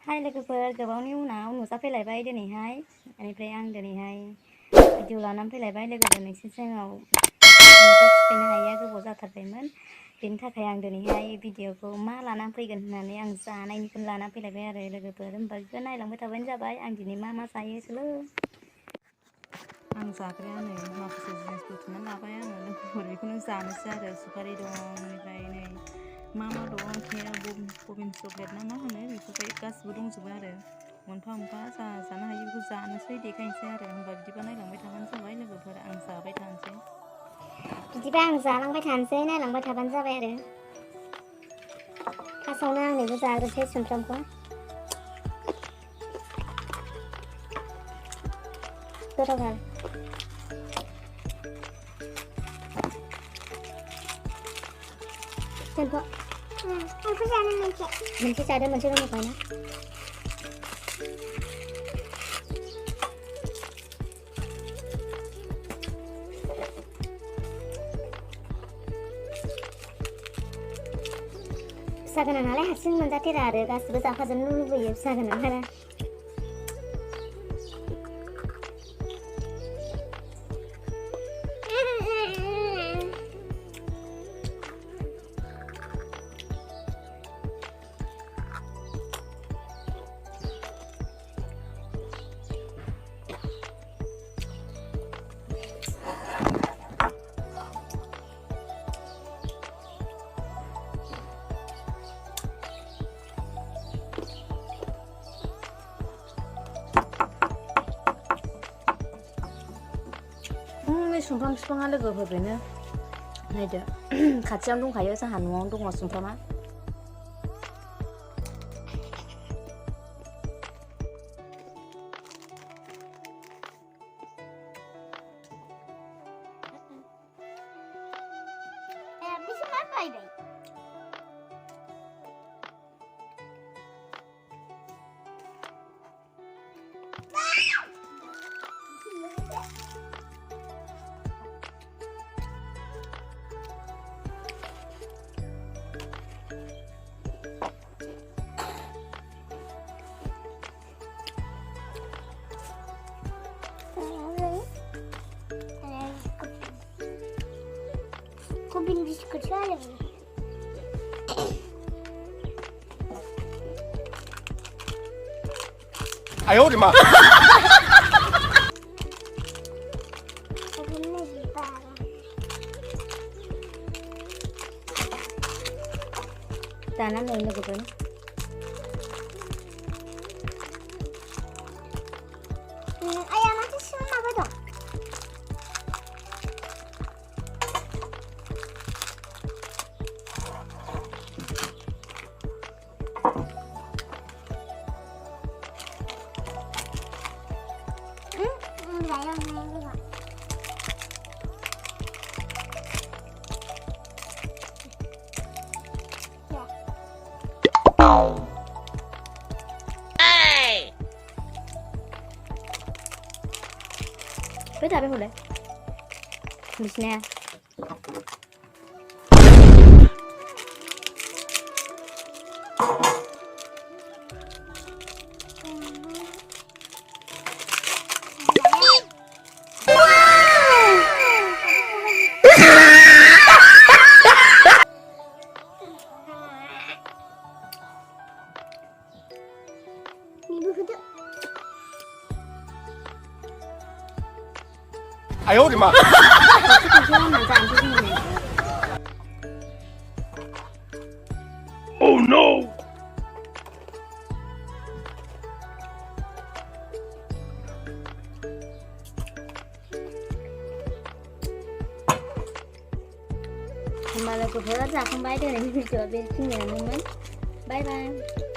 Hai लोगोफोर गोबावनि उनाव नुजाफैलायबाय दिनैहाय बेनिफ्राय आं दिनैहाय भिडिअ लानानै फैलायबाय लोगोफोर नोंसिनि सिगाङाव नुजाथिफैनो हायैया गोबाव जाथारबायमोन बेनि थाखाय आं दिनैहाय भिडिअखौ मा लानानै फैगोन होननानै आं जानायनिखौनो लानानै फैलायबाय आरो लोगोफोर होमबा बेखौ नायलांबाय थाबानो जाबाय आं दिनै मा जायो सोलो आं जाग्राया नै माखासे जिनिस बुथुमनानै लाबाय आङो लोगोफोर बेखौनो जानोसै आरो सुपारि दं बेनिफ्राय नै मा दं बबिन चक्लेट ना मा होनो बेफोरबाय गासिबो दंजोबो आरो मोनफा मोनफा जानो हायो बेखौ जानोसै देखायनोसै आरो होमबा बिदिबा नायलांबाय थाबानो जाबाय लोगोफोर आं जाबाय थानोसै बिदिबा आं जालांबाय थानोसै नायलांबाय थाबानो जाबाय आरो फार्स्टआवनो आं नैबे जाग्रोसै सुमफ्रामखौ गोथावथार आंखौ जानो मोनसे जादो मोनसे दंखायो ना फिसा गोनां नालाय हारसिं मोनजाथेरा आरो गासिबो जाफाजोबनो लुबैयो फिसा गोनां नालाय सुमफ्राम बिफाङा लोगोफोर बेनो नायदो खाथियावनो दंखायो जोंहा न'आवनो दङ सुमफ्रामा Kubin biskut sekali. Ayo di mana? Tanam lain logokan. Ayam nanti sama apa dong? Beda apa boleh? Bisnya. Ayo di mana? Oh no! Kembali ke bola, aku kembali dengan video bersihnya, teman. Bye bye.